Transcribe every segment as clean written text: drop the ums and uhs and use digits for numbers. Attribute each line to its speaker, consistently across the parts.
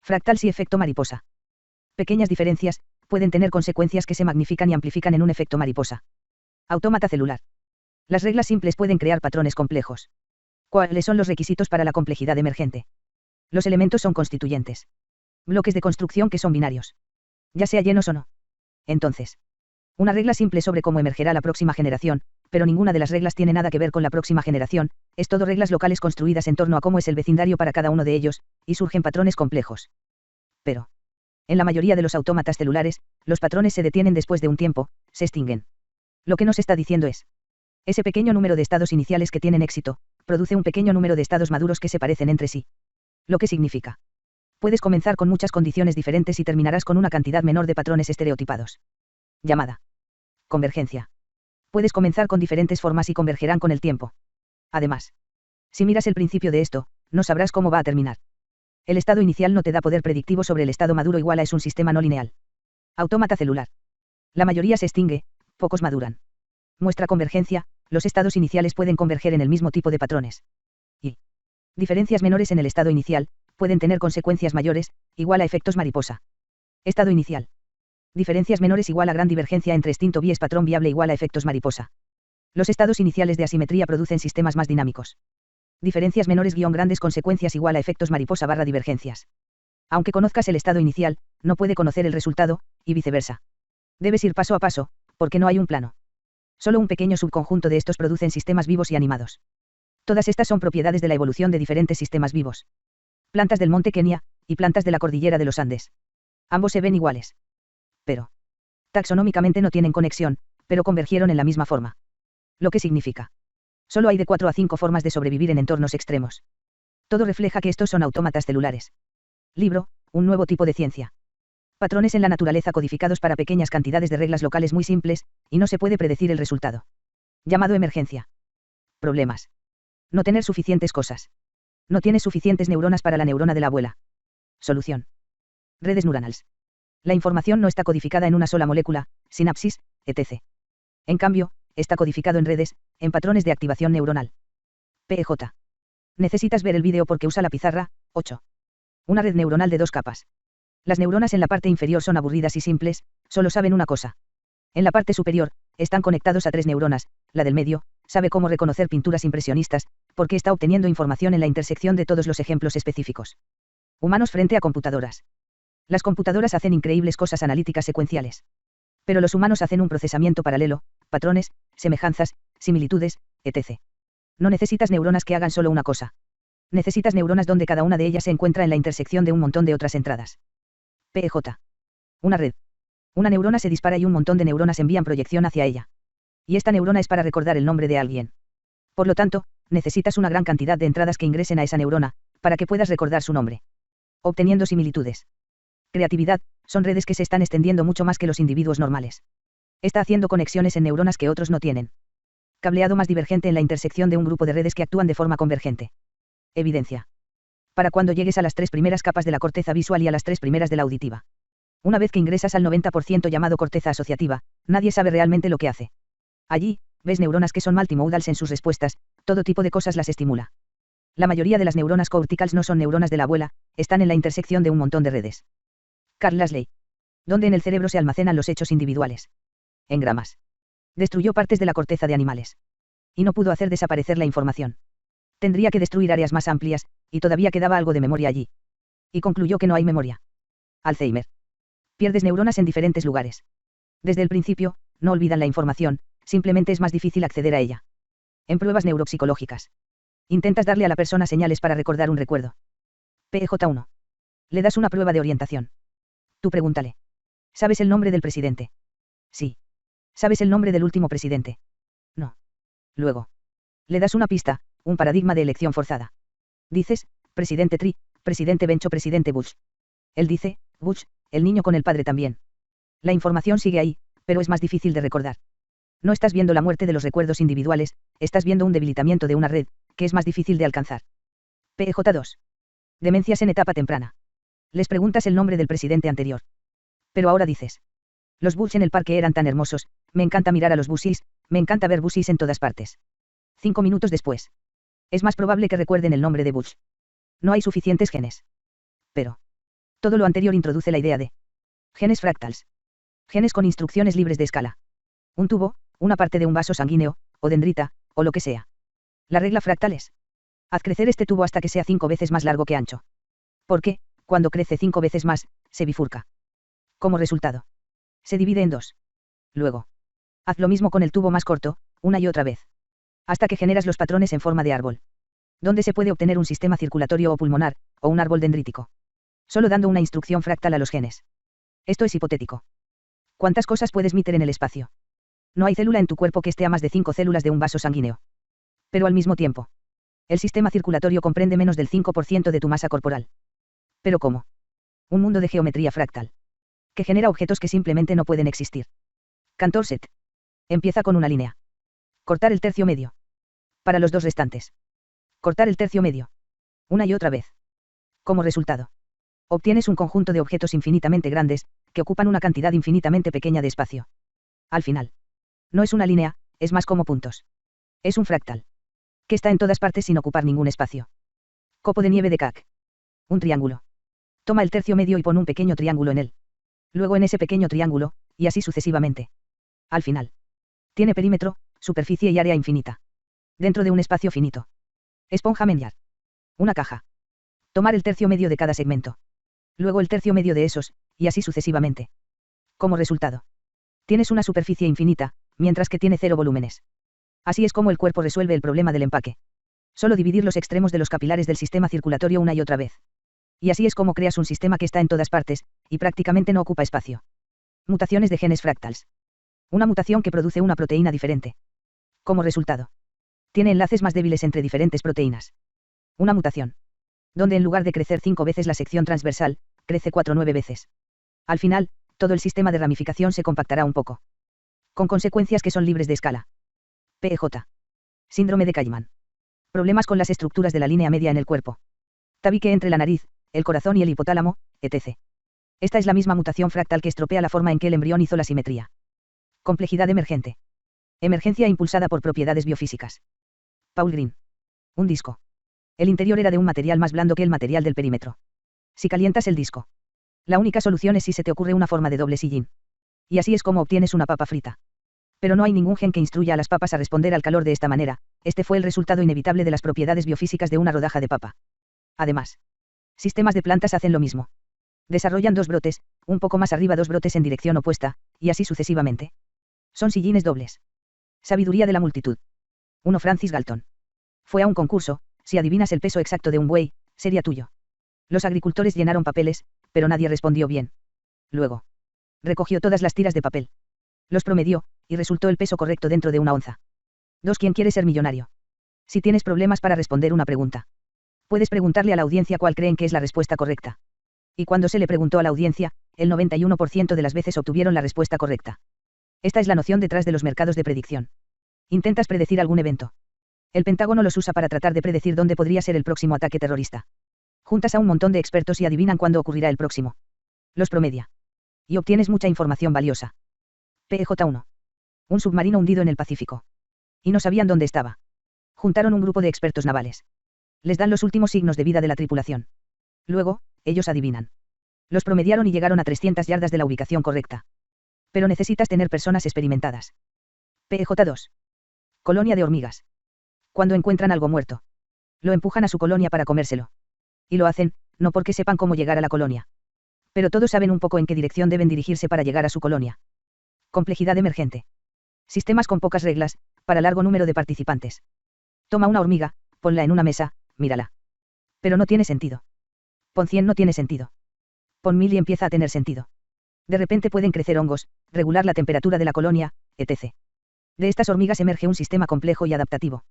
Speaker 1: Fractals y efecto mariposa. Pequeñas diferencias pueden tener consecuencias que se magnifican y amplifican en un efecto mariposa. Autómata celular. Las reglas simples pueden crear patrones complejos. ¿Cuáles son los requisitos para la complejidad emergente? Los elementos son constituyentes. Bloques de construcción que son binarios. Ya sea llenos o no. Entonces, una regla simple sobre cómo emergerá la próxima generación, pero ninguna de las reglas tiene nada que ver con la próxima generación, es todo reglas locales construidas en torno a cómo es el vecindario para cada uno de ellos, y surgen patrones complejos. Pero, en la mayoría de los autómatas celulares, los patrones se detienen después de un tiempo, se extinguen. Lo que nos está diciendo es, ese pequeño número de estados iniciales que tienen éxito, produce un pequeño número de estados maduros que se parecen entre sí. Lo que significa, puedes comenzar con muchas condiciones diferentes y terminarás con una cantidad menor de patrones estereotipados. Llamada convergencia. Puedes comenzar con diferentes formas y convergerán con el tiempo. Además, si miras el principio de esto, no sabrás cómo va a terminar. El estado inicial no te da poder predictivo sobre el estado maduro igual a es un sistema no lineal. Autómata celular. La mayoría se extingue, pocos maduran. Muestra convergencia, los estados iniciales pueden converger en el mismo tipo de patrones. Y diferencias menores en el estado inicial, pueden tener consecuencias mayores, igual a efectos mariposa. Estado inicial. Diferencias menores igual a gran divergencia entre extinto bies patrón viable igual a efectos mariposa. Los estados iniciales de asimetría producen sistemas más dinámicos. Diferencias menores grandes consecuencias igual a efectos mariposa / divergencias. Aunque conozcas el estado inicial, no puede conocer el resultado, y viceversa. Debes ir paso a paso, porque no hay un plano. Solo un pequeño subconjunto de estos producen sistemas vivos y animados. Todas estas son propiedades de la evolución de diferentes sistemas vivos. Plantas del monte Kenia, y plantas de la cordillera de los Andes. Ambos se ven iguales. Pero, taxonómicamente no tienen conexión, pero convergieron en la misma forma. Lo que significa, solo hay de 4 a 5 formas de sobrevivir en entornos extremos. Todo refleja que estos son autómatas celulares. Libro, un nuevo tipo de ciencia. Patrones en la naturaleza codificados para pequeñas cantidades de reglas locales muy simples, y no se puede predecir el resultado. Llamado emergencia. Problemas. No tener suficientes cosas. No tienes suficientes neuronas para la neurona de la abuela. Solución. Redes neuronales. La información no está codificada en una sola molécula, sinapsis, etc. En cambio, está codificado en redes, en patrones de activación neuronal. PEJ. Necesitas ver el vídeo porque usa la pizarra. 8. Una red neuronal de 2 capas. Las neuronas en la parte inferior son aburridas y simples, solo saben una cosa. En la parte superior, están conectados a 3 neuronas, la del medio, sabe cómo reconocer pinturas impresionistas, porque está obteniendo información en la intersección de todos los ejemplos específicos. Humanos frente a computadoras. Las computadoras hacen increíbles cosas analíticas secuenciales. Pero los humanos hacen un procesamiento paralelo, patrones, semejanzas, similitudes, etc. No necesitas neuronas que hagan solo una cosa. Necesitas neuronas donde cada una de ellas se encuentra en la intersección de un montón de otras entradas. PEJ. Una red. Una neurona se dispara y un montón de neuronas envían proyección hacia ella. Y esta neurona es para recordar el nombre de alguien. Por lo tanto, necesitas una gran cantidad de entradas que ingresen a esa neurona, para que puedas recordar su nombre. Obteniendo similitudes. Creatividad, son redes que se están extendiendo mucho más que los individuos normales. Está haciendo conexiones en neuronas que otros no tienen. Cableado más divergente en la intersección de un grupo de redes que actúan de forma convergente. Evidencia. Para cuando llegues a las 3 primeras capas de la corteza visual y a las 3 primeras de la auditiva. Una vez que ingresas al 90% llamado corteza asociativa, nadie sabe realmente lo que hace. Allí, ves neuronas que son multimodals en sus respuestas, todo tipo de cosas las estimula. La mayoría de las neuronas corticales no son neuronas de la abuela, están en la intersección de un montón de redes. Carl Lasley. Donde en el cerebro se almacenan los hechos individuales. Engramas. Destruyó partes de la corteza de animales. Y no pudo hacer desaparecer la información. Tendría que destruir áreas más amplias, y todavía quedaba algo de memoria allí. Y concluyó que no hay memoria. Alzheimer. Pierdes neuronas en diferentes lugares. Desde el principio, no olvidan la información, simplemente es más difícil acceder a ella. En pruebas neuropsicológicas. Intentas darle a la persona señales para recordar un recuerdo. PJ1. Le das una prueba de orientación. Tú pregúntale. ¿Sabes el nombre del presidente? Sí. ¿Sabes el nombre del último presidente? No. Luego. Le das una pista, un paradigma de elección forzada. Dices, presidente Tree, presidente Bench o presidente Bush. Él dice, Bush, el niño con el padre también. La información sigue ahí, pero es más difícil de recordar. No estás viendo la muerte de los recuerdos individuales, estás viendo un debilitamiento de una red, que es más difícil de alcanzar. PJ2. Demencias en etapa temprana. Les preguntas el nombre del presidente anterior. Pero ahora dices. Los Bush en el parque eran tan hermosos, me encanta mirar a los Bushis, me encanta ver Bushis en todas partes. 5 minutos después. Es más probable que recuerden el nombre de Bush. No hay suficientes genes. Pero. Todo lo anterior introduce la idea de genes fractals. Genes con instrucciones libres de escala. Un tubo, una parte de un vaso sanguíneo, o dendrita, o lo que sea. La regla fractal es: haz crecer este tubo hasta que sea 5 veces más largo que ancho. Porque, cuando crece 5 veces más, se bifurca. Como resultado, se divide en dos. Luego, haz lo mismo con el tubo más corto, una y otra vez. Hasta que generas los patrones en forma de árbol. Donde se puede obtener un sistema circulatorio o pulmonar, o un árbol dendrítico. Solo dando una instrucción fractal a los genes. Esto es hipotético. ¿Cuántas cosas puedes meter en el espacio? No hay célula en tu cuerpo que esté a más de 5 células de un vaso sanguíneo. Pero al mismo tiempo, el sistema circulatorio comprende menos del 5% de tu masa corporal. ¿Pero cómo? Un mundo de geometría fractal. Que genera objetos que simplemente no pueden existir. Cantor set. Empieza con una línea. Cortar el tercio medio. Para los dos restantes. Cortar el tercio medio. Una y otra vez. Como resultado, obtienes un conjunto de objetos infinitamente grandes, que ocupan una cantidad infinitamente pequeña de espacio. Al final, no es una línea, es más como puntos. Es un fractal. Que está en todas partes sin ocupar ningún espacio. Copo de nieve de Keck. Un triángulo. Toma el tercio medio y pon un pequeño triángulo en él. Luego en ese pequeño triángulo, y así sucesivamente. Al final, tiene perímetro, superficie y área infinita. Dentro de un espacio finito. Esponja Menard. Una caja. Tomar el tercio medio de cada segmento. Luego el tercio medio de esos, y así sucesivamente. Como resultado, tienes una superficie infinita, mientras que tiene 0 volúmenes. Así es como el cuerpo resuelve el problema del empaque. Solo dividir los extremos de los capilares del sistema circulatorio una y otra vez. Y así es como creas un sistema que está en todas partes, y prácticamente no ocupa espacio. Mutaciones de genes fractals. Una mutación que produce una proteína diferente. Como resultado, tiene enlaces más débiles entre diferentes proteínas. Una mutación, donde en lugar de crecer 5 veces la sección transversal, crece 4 o 9 veces. Al final, todo el sistema de ramificación se compactará un poco. Con consecuencias que son libres de escala. PEJ. Síndrome de Kallman. Problemas con las estructuras de la línea media en el cuerpo. Tabique entre la nariz, el corazón y el hipotálamo, etc. Esta es la misma mutación fractal que estropea la forma en que el embrión hizo la simetría. Complejidad emergente. Emergencia impulsada por propiedades biofísicas. Paul Green. Un disco. El interior era de un material más blando que el material del perímetro. Si calientas el disco, la única solución es si se te ocurre una forma de doble sillín. Y así es como obtienes una papa frita. Pero no hay ningún gen que instruya a las papas a responder al calor de esta manera, este fue el resultado inevitable de las propiedades biofísicas de una rodaja de papa. Además, sistemas de plantas hacen lo mismo. Desarrollan dos brotes, un poco más arriba dos brotes en dirección opuesta, y así sucesivamente. Son sillines dobles. Sabiduría de la multitud. 1 Francis Galton. Fue a un concurso, si adivinas el peso exacto de un buey, sería tuyo. Los agricultores llenaron papeles, pero nadie respondió bien. Luego, recogió todas las tiras de papel. Los promedió, y resultó el peso correcto dentro de una onza. 2 ¿Quién quiere ser millonario? Si tienes problemas para responder una pregunta, puedes preguntarle a la audiencia cuál creen que es la respuesta correcta. Y cuando se le preguntó a la audiencia, el 91% de las veces obtuvieron la respuesta correcta. Esta es la noción detrás de los mercados de predicción. Intentas predecir algún evento. El Pentágono los usa para tratar de predecir dónde podría ser el próximo ataque terrorista. Juntas a un montón de expertos y adivinan cuándo ocurrirá el próximo. Los promedia. Y obtienes mucha información valiosa. PEJ-1. Un submarino hundido en el Pacífico. Y no sabían dónde estaba. Juntaron un grupo de expertos navales. Les dan los últimos signos de vida de la tripulación. Luego, ellos adivinan. Los promediaron y llegaron a 300 yardas de la ubicación correcta. Pero necesitas tener personas experimentadas. PEJ-2. Colonia de hormigas. Cuando encuentran algo muerto, lo empujan a su colonia para comérselo. Y lo hacen, no porque sepan cómo llegar a la colonia. Pero todos saben un poco en qué dirección deben dirigirse para llegar a su colonia. Complejidad emergente. Sistemas con pocas reglas, para largo número de participantes. Toma una hormiga, ponla en una mesa, mírala. Pero no tiene sentido. Pon 100 no tiene sentido. Pon 1000 y empieza a tener sentido. De repente pueden crecer hongos, regular la temperatura de la colonia, etc. De estas hormigas emerge un sistema complejo y adaptativo.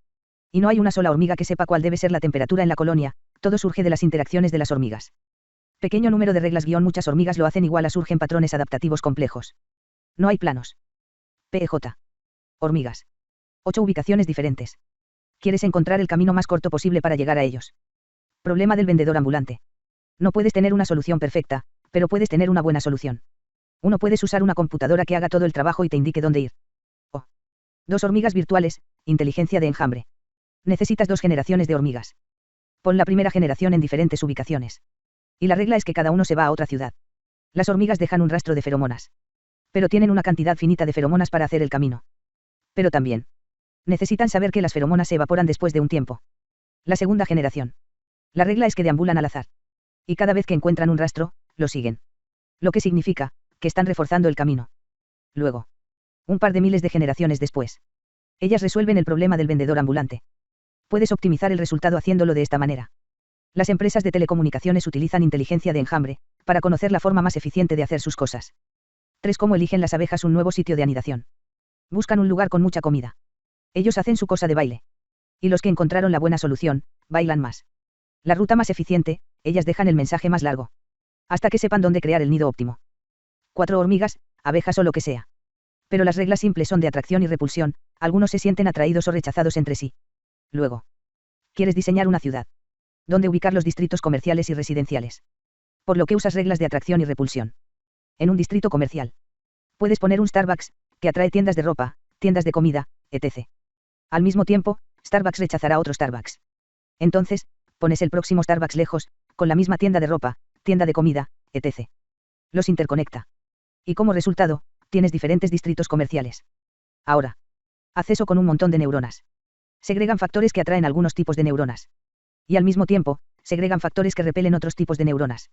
Speaker 1: Y no hay una sola hormiga que sepa cuál debe ser la temperatura en la colonia, todo surge de las interacciones de las hormigas. Pequeño número de reglas -- muchas hormigas lo hacen igual a surgen patrones adaptativos complejos. No hay planos. PEJ. Hormigas. 8 ubicaciones diferentes. Quieres encontrar el camino más corto posible para llegar a ellos. Problema del vendedor ambulante. No puedes tener una solución perfecta, pero puedes tener una buena solución. Uno puedes usar una computadora que haga todo el trabajo y te indique dónde ir. O 2 hormigas virtuales, inteligencia de enjambre. Necesitas 2 generaciones de hormigas. Pon la primera generación en diferentes ubicaciones. Y la regla es que cada uno se va a otra ciudad. Las hormigas dejan un rastro de feromonas. Pero tienen una cantidad finita de feromonas para hacer el camino. Pero también necesitan saber que las feromonas se evaporan después de un tiempo. La segunda generación. La regla es que deambulan al azar. Y cada vez que encuentran un rastro, lo siguen. Lo que significa, que están reforzando el camino. Luego. Un par de miles de generaciones después. Ellas resuelven el problema del vendedor ambulante. Puedes optimizar el resultado haciéndolo de esta manera. Las empresas de telecomunicaciones utilizan inteligencia de enjambre, para conocer la forma más eficiente de hacer sus cosas. 3. ¿Cómo eligen las abejas un nuevo sitio de anidación? Buscan un lugar con mucha comida. Ellos hacen su cosa de baile. Y los que encontraron la buena solución, bailan más. La ruta más eficiente, ellas dejan el mensaje más largo. Hasta que sepan dónde crear el nido óptimo. 4. Hormigas, abejas o lo que sea. Pero las reglas simples son de atracción y repulsión, algunos se sienten atraídos o rechazados entre sí. Luego. ¿Quieres diseñar una ciudad? ¿Dónde ubicar los distritos comerciales y residenciales? Por lo que usas reglas de atracción y repulsión. En un distrito comercial. Puedes poner un Starbucks, que atrae tiendas de ropa, tiendas de comida, etc. Al mismo tiempo, Starbucks rechazará otro Starbucks. Entonces, pones el próximo Starbucks lejos, con la misma tienda de ropa, tienda de comida, etc. Los interconecta. Y como resultado, tienes diferentes distritos comerciales. Ahora. Haz eso con un montón de neuronas. Segregan factores que atraen algunos tipos de neuronas. Y al mismo tiempo, segregan factores que repelen otros tipos de neuronas.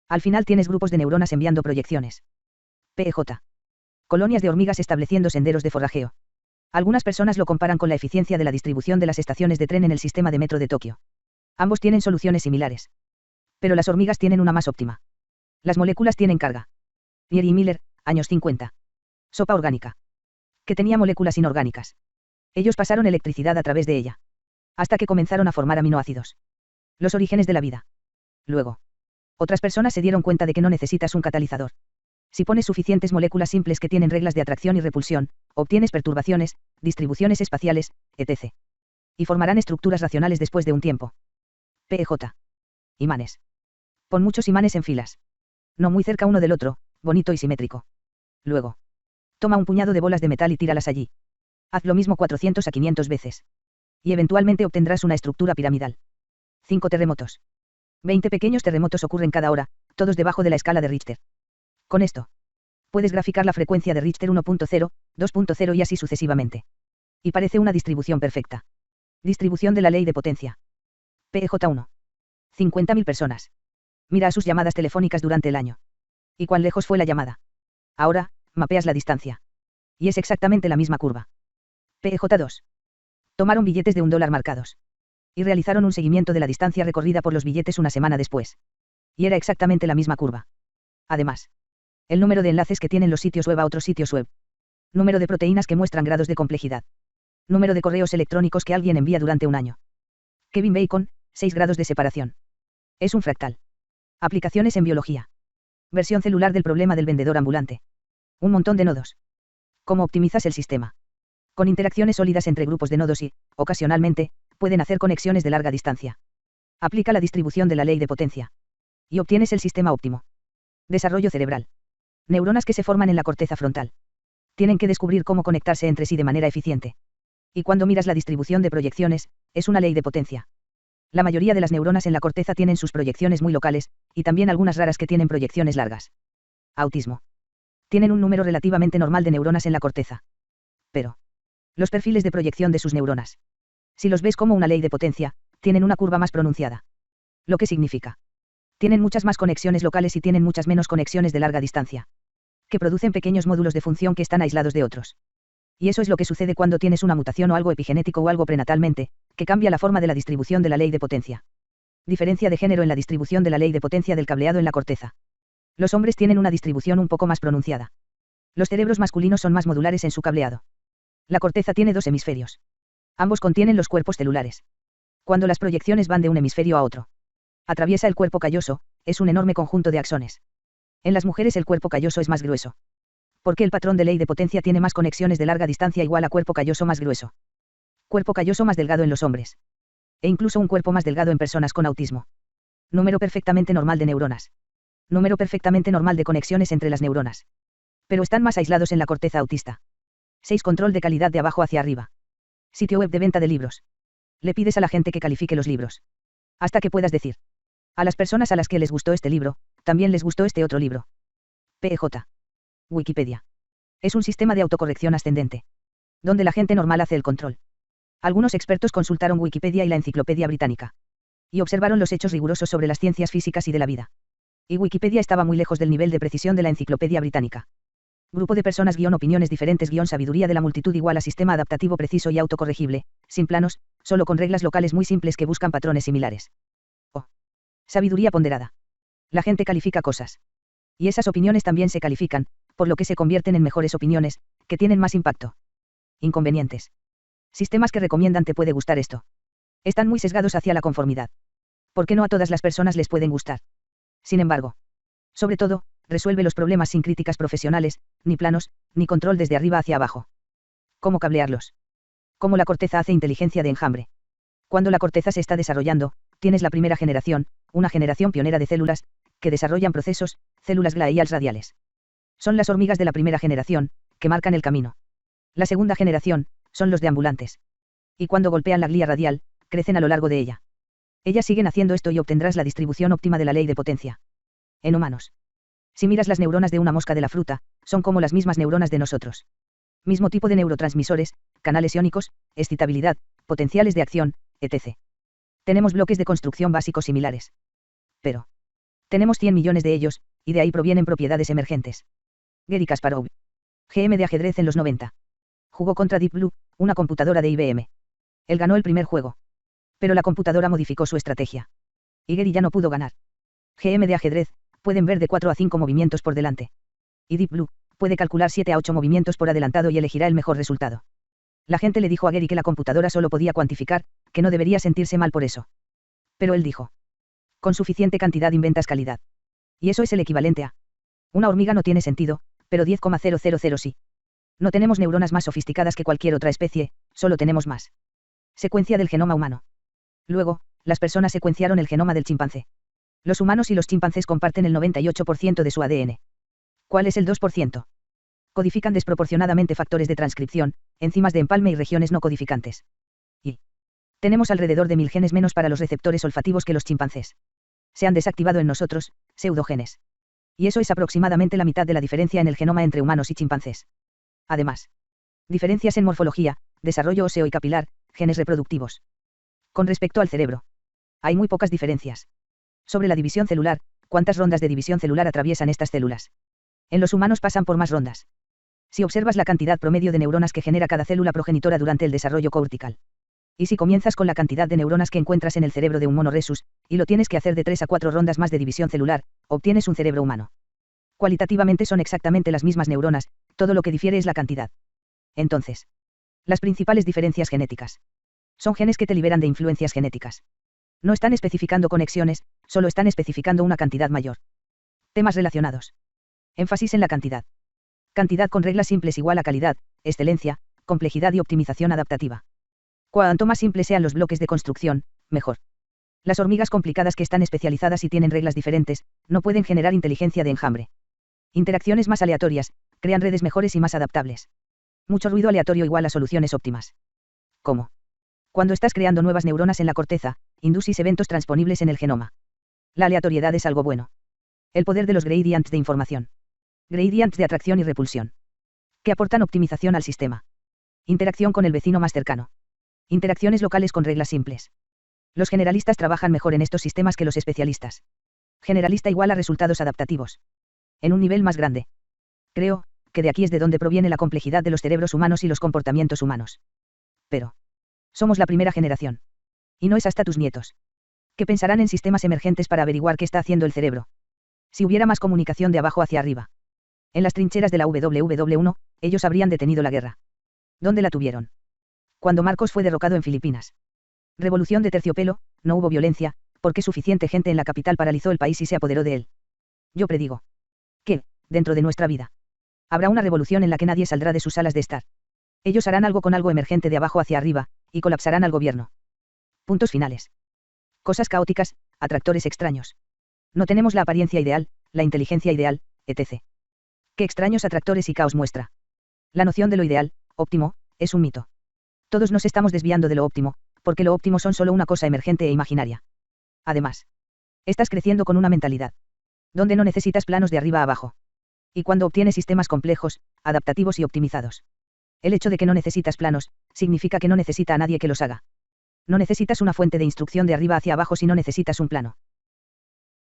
Speaker 1: Al final tienes grupos de neuronas enviando proyecciones. PEJ. Colonias de hormigas estableciendo senderos de forrajeo. Algunas personas lo comparan con la eficiencia de la distribución de las estaciones de tren en el sistema de metro de Tokio. Ambos tienen soluciones similares. Pero las hormigas tienen una más óptima. Las moléculas tienen carga. Nier y Miller, años 50. Sopa orgánica. Que tenía moléculas inorgánicas. Ellos pasaron electricidad a través de ella. Hasta que comenzaron a formar aminoácidos. Los orígenes de la vida. Luego. Otras personas se dieron cuenta de que no necesitas un catalizador. Si pones suficientes moléculas simples que tienen reglas de atracción y repulsión, obtienes perturbaciones, distribuciones espaciales, etc. Y formarán estructuras racionales después de un tiempo. PEJ. Imanes. Pon muchos imanes en filas. No muy cerca uno del otro, bonito y simétrico. Luego. Toma un puñado de bolas de metal y tíralas allí. Haz lo mismo 400 a 500 veces. Y eventualmente obtendrás una estructura piramidal. 5 terremotos. 20 pequeños terremotos ocurren cada hora, todos debajo de la escala de Richter. Con esto. Puedes graficar la frecuencia de Richter 1.0, 2.0 y así sucesivamente. Y parece una distribución perfecta. Distribución de la ley de potencia. PEJ1. 50.000 personas. Mira a sus llamadas telefónicas durante el año. ¿Y cuán lejos fue la llamada? Ahora, mapeas la distancia. Y es exactamente la misma curva. PEJ2. Tomaron billetes de $1 marcados. Y realizaron un seguimiento de la distancia recorrida por los billetes una semana después. Y era exactamente la misma curva. Además. El número de enlaces que tienen los sitios web a otros sitios web. Número de proteínas que muestran grados de complejidad. Número de correos electrónicos que alguien envía durante un año. Kevin Bacon, 6 grados de separación. Es un fractal. Aplicaciones en biología. Versión celular del problema del vendedor ambulante. Un montón de nodos. ¿Cómo optimizas el sistema? Con interacciones sólidas entre grupos de nodos y, ocasionalmente, pueden hacer conexiones de larga distancia. Aplica la distribución de la ley de potencia. Y obtienes el sistema óptimo. Desarrollo cerebral. Neuronas que se forman en la corteza frontal. Tienen que descubrir cómo conectarse entre sí de manera eficiente. Y cuando miras la distribución de proyecciones, es una ley de potencia. La mayoría de las neuronas en la corteza tienen sus proyecciones muy locales, y también algunas raras que tienen proyecciones largas. Autismo. Tienen un número relativamente normal de neuronas en la corteza. Pero. Los perfiles de proyección de sus neuronas. Si los ves como una ley de potencia, tienen una curva más pronunciada. Lo que significa. Tienen muchas más conexiones locales y tienen muchas menos conexiones de larga distancia. Que producen pequeños módulos de función que están aislados de otros. Y eso es lo que sucede cuando tienes una mutación o algo epigenético o algo prenatalmente, que cambia la forma de la distribución de la ley de potencia. Diferencia de género en la distribución de la ley de potencia del cableado en la corteza. Los hombres tienen una distribución un poco más pronunciada. Los cerebros masculinos son más modulares en su cableado. La corteza tiene 2 hemisferios. Ambos contienen los cuerpos celulares. Cuando las proyecciones van de un hemisferio a otro. Atraviesa el cuerpo calloso, es un enorme conjunto de axones. En las mujeres el cuerpo calloso es más grueso. Porque el patrón de ley de potencia tiene más conexiones de larga distancia igual a cuerpo calloso más grueso. Cuerpo calloso más delgado en los hombres. E incluso un cuerpo más delgado en personas con autismo. Número perfectamente normal de neuronas. Número perfectamente normal de conexiones entre las neuronas. Pero están más aislados en la corteza autista. 6. Control de calidad de abajo hacia arriba. Sitio web de venta de libros. Le pides a la gente que califique los libros. Hasta que puedas decir. A las personas a las que les gustó este libro, también les gustó este otro libro. PEJ. Wikipedia. Es un sistema de autocorrección ascendente, donde la gente normal hace el control. Algunos expertos consultaron Wikipedia y la Enciclopedia Británica, y observaron los hechos rigurosos sobre las ciencias físicas y de la vida. Y Wikipedia estaba muy lejos del nivel de precisión de la Enciclopedia Británica. Grupo de personas opiniones diferentes sabiduría de la multitud igual a sistema adaptativo preciso y autocorregible, sin planos, solo con reglas locales muy simples que buscan patrones similares. O. Sabiduría ponderada. La gente califica cosas. Y esas opiniones también se califican, por lo que se convierten en mejores opiniones, que tienen más impacto. Inconvenientes. Sistemas que recomiendan te puede gustar esto. Están muy sesgados hacia la conformidad. ¿Por qué no a todas las personas les pueden gustar? Sin embargo. Sobre todo, resuelve los problemas sin críticas profesionales, ni planos, ni control desde arriba hacia abajo. ¿Cómo cablearlos? Cómo la corteza hace inteligencia de enjambre. Cuando la corteza se está desarrollando, tienes la primera generación, una generación pionera de células, que desarrollan procesos, células gliales radiales. Son las hormigas de la primera generación, que marcan el camino. La segunda generación, son los deambulantes. Y cuando golpean la glía radial, crecen a lo largo de ella. Ellas siguen haciendo esto y obtendrás la distribución óptima de la ley de potencia. En humanos. Si miras las neuronas de una mosca de la fruta, son como las mismas neuronas de nosotros. Mismo tipo de neurotransmisores, canales iónicos, excitabilidad, potenciales de acción, etc. Tenemos bloques de construcción básicos similares. Pero tenemos 100 millones de ellos, y de ahí provienen propiedades emergentes. Garry Kasparov. GM de ajedrez en los 90. Jugó contra Deep Blue, una computadora de IBM. Él ganó el primer juego. Pero la computadora modificó su estrategia. Y Garry ya no pudo ganar. GM de ajedrez, pueden ver de 4 a 5 movimientos por delante. Y Deep Blue, puede calcular 7 a 8 movimientos por adelantado y elegirá el mejor resultado. La gente le dijo a Garry que la computadora solo podía cuantificar, que no debería sentirse mal por eso. Pero él dijo. Con suficiente cantidad inventas calidad. Y eso es el equivalente a. Una hormiga no tiene sentido, pero 10,000 sí. No tenemos neuronas más sofisticadas que cualquier otra especie, solo tenemos más. Secuencia del genoma humano. Luego, las personas secuenciaron el genoma del chimpancé. Los humanos y los chimpancés comparten el 98% de su ADN. ¿Cuál es el 2%? Codifican desproporcionadamente factores de transcripción, enzimas de empalme y regiones no codificantes. Y tenemos alrededor de 1000 genes menos para los receptores olfativos que los chimpancés. Se han desactivado en nosotros, pseudogenes. Y eso es aproximadamente la mitad de la diferencia en el genoma entre humanos y chimpancés. Además, diferencias en morfología, desarrollo óseo y capilar, genes reproductivos. Con respecto al cerebro, hay muy pocas diferencias. Sobre la división celular, ¿cuántas rondas de división celular atraviesan estas células? En los humanos pasan por más rondas. Si observas la cantidad promedio de neuronas que genera cada célula progenitora durante el desarrollo cortical. Y si comienzas con la cantidad de neuronas que encuentras en el cerebro de un mono rhesus, y lo tienes que hacer de 3 a 4 rondas más de división celular, obtienes un cerebro humano. Cualitativamente son exactamente las mismas neuronas, todo lo que difiere es la cantidad. Entonces, las principales diferencias genéticas. Son genes que te liberan de influencias genéticas. No están especificando conexiones, solo están especificando una cantidad mayor. Temas relacionados. Énfasis en la cantidad. Cantidad con reglas simples igual a calidad, excelencia, complejidad y optimización adaptativa. Cuanto más simples sean los bloques de construcción, mejor. Las hormigas complicadas que están especializadas y tienen reglas diferentes, no pueden generar inteligencia de enjambre. Interacciones más aleatorias, crean redes mejores y más adaptables. Mucho ruido aleatorio igual a soluciones óptimas. ¿Cómo? Cuando estás creando nuevas neuronas en la corteza, inducís eventos transponibles en el genoma. La aleatoriedad es algo bueno. El poder de los gradients de información. Gradients de atracción y repulsión. Que aportan optimización al sistema. Interacción con el vecino más cercano. Interacciones locales con reglas simples. Los generalistas trabajan mejor en estos sistemas que los especialistas. Generalista igual a resultados adaptativos. En un nivel más grande. Creo que de aquí es de donde proviene la complejidad de los cerebros humanos y los comportamientos humanos. Pero somos la primera generación. Y no es hasta tus nietos. Que pensarán en sistemas emergentes para averiguar qué está haciendo el cerebro. Si hubiera más comunicación de abajo hacia arriba. En las trincheras de la WW1, ellos habrían detenido la guerra. ¿Dónde la tuvieron? Cuando Marcos fue derrocado en Filipinas. Revolución de terciopelo, no hubo violencia, porque suficiente gente en la capital paralizó el país y se apoderó de él. Yo predigo que, dentro de nuestra vida, habrá una revolución en la que nadie saldrá de sus salas de estar. Ellos harán algo con algo emergente de abajo hacia arriba, y colapsarán al gobierno. Puntos finales. Cosas caóticas, atractores extraños. No tenemos la apariencia ideal, la inteligencia ideal, etc. ¿Qué extraños atractores y caos muestra? La noción de lo ideal, óptimo, es un mito. Todos nos estamos desviando de lo óptimo, porque lo óptimo son solo una cosa emergente e imaginaria. Además, Estás creciendo con una mentalidad donde no necesitas planos de arriba a abajo. Y cuando obtienes sistemas complejos, adaptativos y optimizados. El hecho de que no necesitas planos, significa que no necesita a nadie que los haga. No necesitas una fuente de instrucción de arriba hacia abajo si no necesitas un plano.